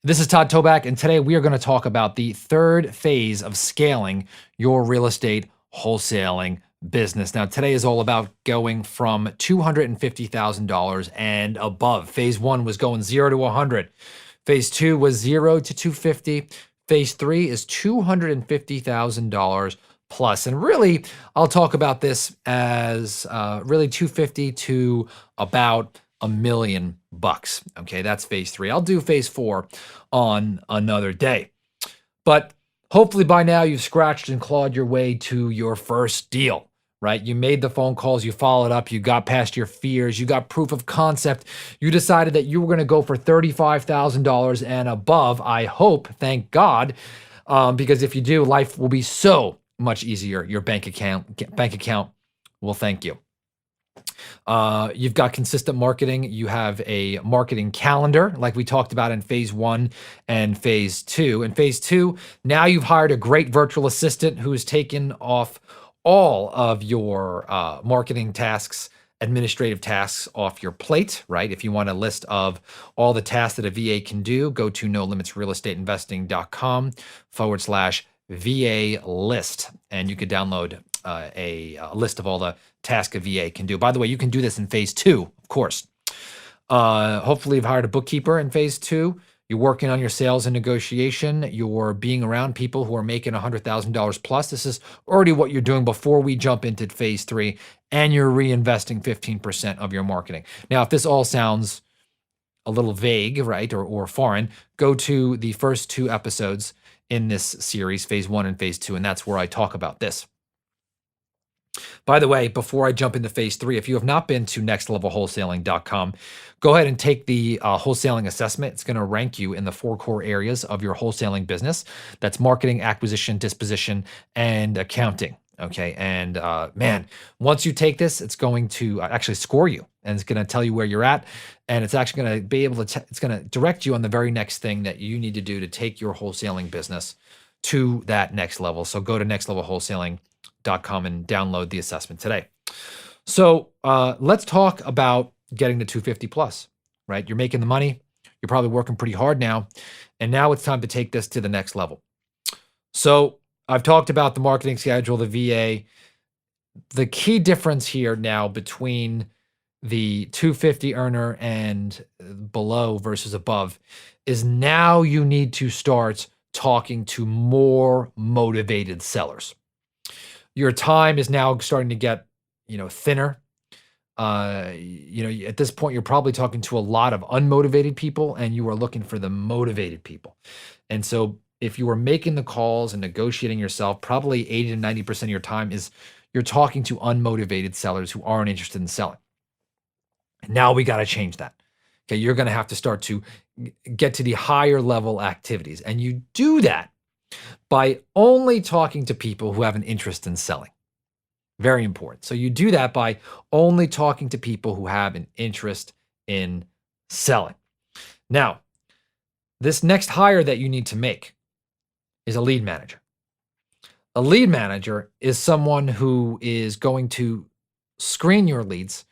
This is Todd Toback, and today we are going to talk about the third phase of scaling your real estate wholesaling business. Now, today is all about going from $250,000 and above. Phase one was going 0 to 100. Phase two was 0 to 250. Phase three is $250,000 plus. And really, I'll talk about this as really 250 to about $1 million. Okay, that's phase three. I'll do phase four on another day. But hopefully by now you've scratched and clawed your way to your first deal, right? You made the phone calls, you followed up, you got past your fears, you got proof of concept. You decided that you were going to go for $35,000 and above. I hope, thank God, because if you do, life will be so much easier. Your bank account will thank you. You've got consistent marketing. You have a marketing calendar, like we talked about in phase one and phase two. In phase two, now you've hired a great virtual assistant who's taken off all of your marketing tasks, administrative tasks off your plate, right? If you want a list of all the tasks that a VA can do, go to nolimitsrealestateinvesting.com/VA list, and you could download a list of all the tasks a VA can do. By the way, you can do this in phase two, of course. Hopefully you've hired a bookkeeper in phase two. You're working on your sales and negotiation. You're being around people who are making $100,000 plus. This is already what you're doing before we jump into phase three, and you're reinvesting 15% of your marketing. Now, if this all sounds a little vague, right, or foreign, go to the first two episodes in this series, phase one and phase two, and that's where I talk about this. By the way, before I jump into phase three, if you have not been to nextlevelwholesaling.com, go ahead and take the wholesaling assessment. It's going to rank you in the 4 core areas of your wholesaling business. That's marketing, acquisition, disposition, and accounting. Okay. And man, once you take this, it's going to actually score you, and it's going to tell you where you're at. And it's actually going to be able to, it's going to direct you on the very next thing that you need to do to take your wholesaling business to that next level. So go to nextlevelwholesaling.com and download the assessment today. So let's talk about getting to 250 plus, right? You're making the money. You're probably working pretty hard now. And now it's time to take this to the next level. So I've talked about the marketing schedule, the VA. The key difference here now between the 250 earner and below versus above is now you need to start talking to more motivated sellers. Your time is now starting to get, thinner. At this point, you're probably talking to a lot of unmotivated people, and you are looking for the motivated people. And so if you are making the calls and negotiating yourself, probably 80 to 90% of your time is you're talking to unmotivated sellers who aren't interested in selling. And now we got to change that. Okay, you're going to have to start to get to the higher level activities. And you do that by only talking to people who have an interest in selling. Very important. So you do that by only talking to people who have an interest in selling. Now, this next hire that you need to make is a lead manager. A lead manager is someone who is going to screen your leads.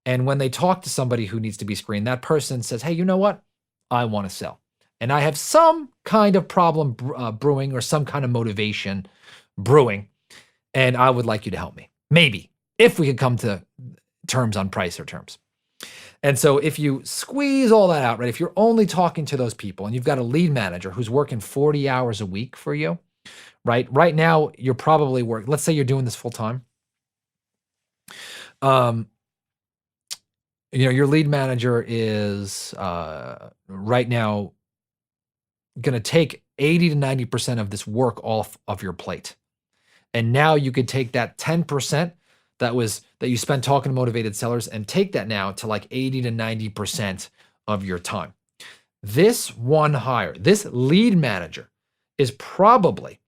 And when they talk to somebody who needs to be screened, that person says, hey, you know what? I want to sell. And I have some kind of problem brewing or some kind of motivation brewing, and I would like you to help me. Maybe, if we could come to terms on price or terms. And so if you squeeze all that out, right, if you're only talking to those people and you've got a lead manager who's working 40 hours a week for you, right? Right now, you're probably working, let's say you're doing this full time. Your lead manager is right now going to take 80 to 90% of this work off of your plate. And now you could take that 10% that you spent talking to motivated sellers and take that now to like 80 to 90% of your time. This one hire, this lead manager is probably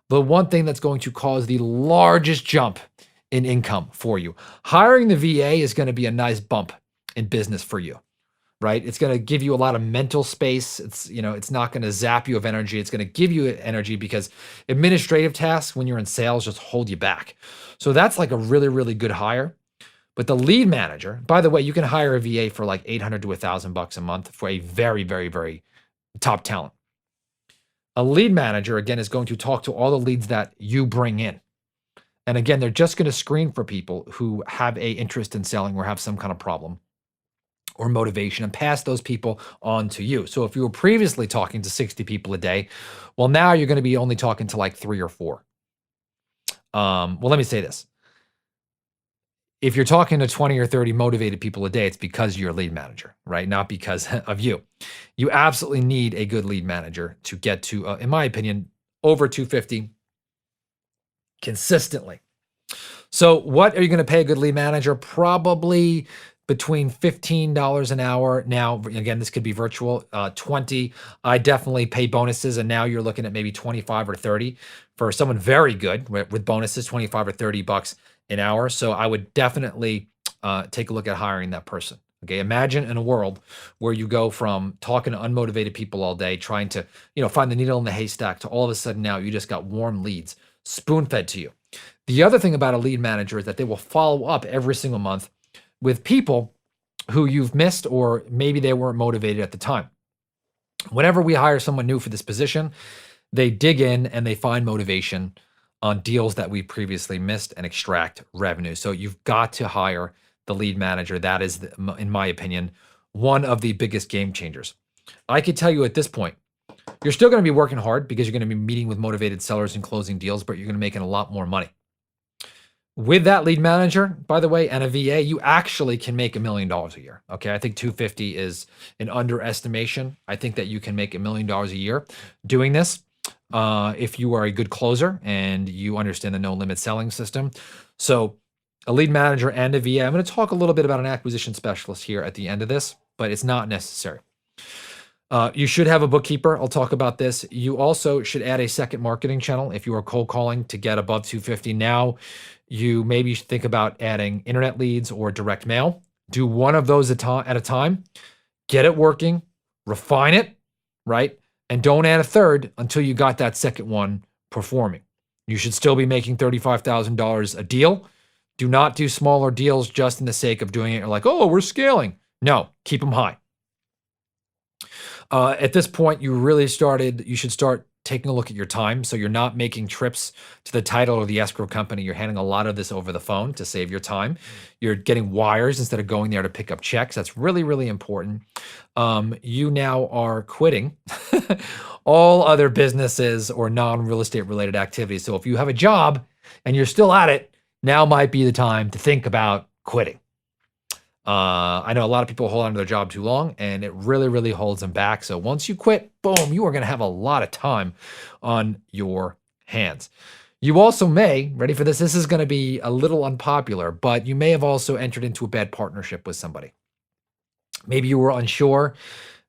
the one thing that's going to cause the largest jump in income for you. Hiring the VA is going to be a nice bump in business for you. Right? It's going to give you a lot of mental space. It's not going to zap you of energy. It's going to give you energy because administrative tasks when you're in sales just hold you back. So that's like a really, really good hire. But the lead manager, by the way, you can hire a VA for like $800 to $1,000 a month for a very, very, very top talent. A lead manager, again, is going to talk to all the leads that you bring in. And again, they're just going to screen for people who have a interest in selling or have some kind of problem or motivation and pass those people on to you. So if you were previously talking to 60 people a day, well, now you're going to be only talking to like 3 or 4. Well, let me say this. If you're talking to 20 or 30 motivated people a day, it's because you're a lead manager, right? Not because of you. You absolutely need a good lead manager to get to, in my opinion, over 250 consistently. So what are you going to pay a good lead manager? Probably between $15 an hour. Now, again, this could be virtual, 20. I definitely pay bonuses, and now you're looking at maybe 25 or 30 for someone very good with bonuses, 25 or 30 bucks an hour. So I would definitely take a look at hiring that person. Okay, imagine in a world where you go from talking to unmotivated people all day, trying to, find the needle in the haystack, to all of a sudden now you just got warm leads spoon-fed to you. The other thing about a lead manager is that they will follow up every single month with people who you've missed, or maybe they weren't motivated at the time. Whenever we hire someone new for this position, they dig in and they find motivation on deals that we previously missed and extract revenue. So you've got to hire the lead manager. That is, in my opinion, one of the biggest game changers. I could tell you at this point, you're still going to be working hard because you're going to be meeting with motivated sellers and closing deals, but you're going to be making a lot more money. With that lead manager, by the way, and a VA, you actually can make $1 million a year. Okay, I think 250 is an underestimation. I think that you can make $1 million a year doing this if you are a good closer and you understand the no limit selling system. So a lead manager and a VA. I'm going to talk a little bit about an acquisition specialist here at the end of this, but it's not necessary. You should have a bookkeeper. I'll talk about this. You also should add a second marketing channel if you are cold calling to get above 250. Now, you maybe should think about adding internet leads or direct mail. Do one of those at a time. Get it working, refine it, right? And don't add a third until you got that second one performing. You should still be making $35,000 a deal. Do not do smaller deals just in the sake of doing it. You're like, oh, we're scaling. No, keep them high. At this point, you should start taking a look at your time. So you're not making trips to the title or the escrow company. You're handling a lot of this over the phone to save your time. You're getting wires instead of going there to pick up checks. That's really, really important. You now are quitting all other businesses or non-real estate related activities. So if you have a job and you're still at it, now might be the time to think about quitting. I know a lot of people hold on to their job too long, and it really, really holds them back. So once you quit, boom, you are going to have a lot of time on your hands. You also may, ready for this? This is going to be a little unpopular, but you may have also entered into a bad partnership with somebody. Maybe you were unsure.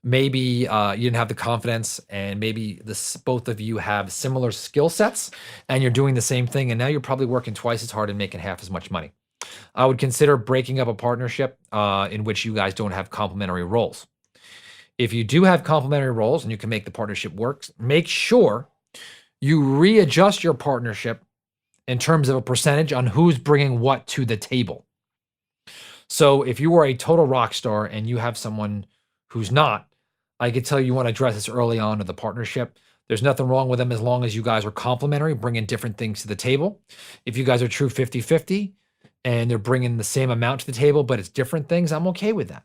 Maybe you didn't have the confidence, and maybe both of you have similar skill sets, and you're doing the same thing, and now you're probably working twice as hard and making half as much money. I would consider breaking up a partnership in which you guys don't have complementary roles. If you do have complementary roles and you can make the partnership work, make sure you readjust your partnership in terms of a percentage on who's bringing what to the table. So if you are a total rock star and you have someone who's not, I could tell you want to address this early on in the partnership. There's nothing wrong with them as long as you guys are complementary, bringing different things to the table. If you guys are true 50-50, and they're bringing the same amount to the table, but it's different things, I'm okay with that.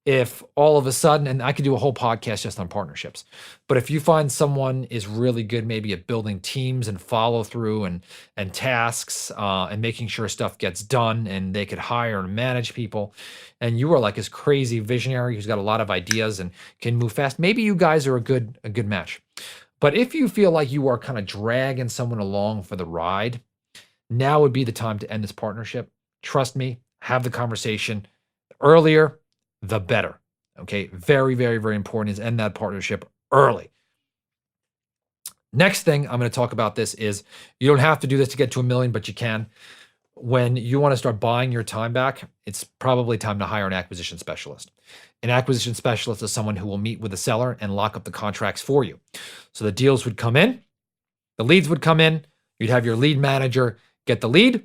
If all of a sudden, and I could do a whole podcast just on partnerships, but if you find someone is really good maybe at building teams and follow through and tasks and making sure stuff gets done, and they could hire and manage people, and you are like this crazy visionary who's got a lot of ideas and can move fast, maybe you guys are a good match. But if you feel like you are kind of dragging someone along for the ride, now would be the time to end this partnership. Trust me, have the conversation. Earlier, the better. Okay, very, very, very important is end that partnership early. Next thing I'm going to talk about this is you don't have to do this to get to $1 million, but you can. When you want to start buying your time back, it's probably time to hire an acquisition specialist. An acquisition specialist is someone who will meet with the seller and lock up the contracts for you. So the deals would come in, the leads would come in, you'd have your lead manager get the lead,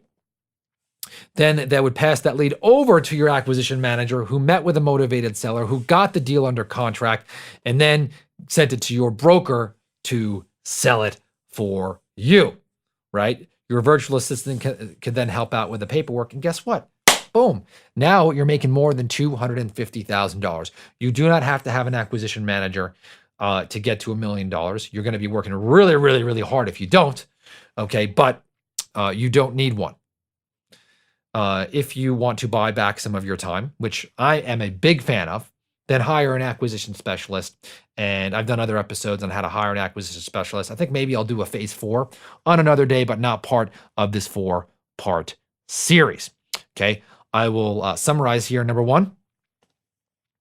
Then that would pass that lead over to your acquisition manager who met with a motivated seller, who got the deal under contract, and then sent it to your broker to sell it for you, right? Your virtual assistant can then help out with the paperwork. And guess what? Boom. Now you're making more than $250,000. You do not have to have an acquisition manager to get to $1 million. You're going to be working really, really, really hard if you don't. Okay. But you don't need one. If you want to buy back some of your time, which I am a big fan of, then hire an acquisition specialist. And I've done other episodes on how to hire an acquisition specialist. I think maybe I'll do a phase 4 on another day, but not part of this 4-part series. Okay. I will summarize here. Number 1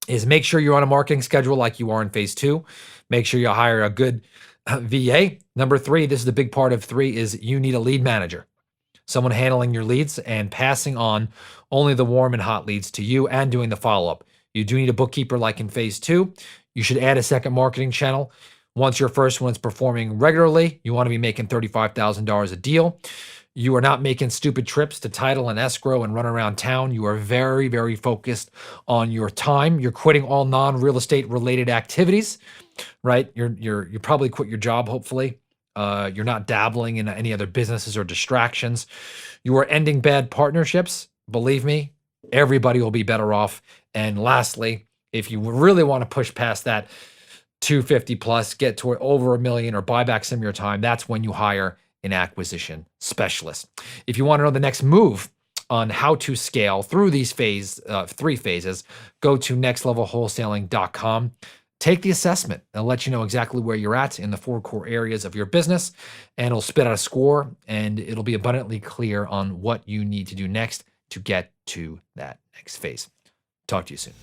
is make sure you're on a marketing schedule like you are in phase 2. Make sure you hire a good VA. Number 3, this is the big part of 3, is you need a lead manager. Someone handling your leads and passing on only the warm and hot leads to you and doing the follow-up. You do need a bookkeeper like in phase 2. You should add a second marketing channel. Once your first one's performing regularly, you want to be making $35,000 a deal. You are not making stupid trips to title and escrow and run around town. You are very, very focused on your time. You're quitting all non-real estate related activities, right? You probably quit your job, hopefully. You're not dabbling in any other businesses or distractions. You are ending bad partnerships. Believe me, everybody will be better off. And lastly, if you really want to push past that 250 plus, get to over $1 million or buy back some of your time, that's when you hire an acquisition specialist. If you want to know the next move on how to scale through these 3 phases, go to nextlevelwholesaling.com. Take the assessment. It'll let you know exactly where you're at in the 4 core areas of your business, and it'll spit out a score, and it'll be abundantly clear on what you need to do next to get to that next phase. Talk to you soon.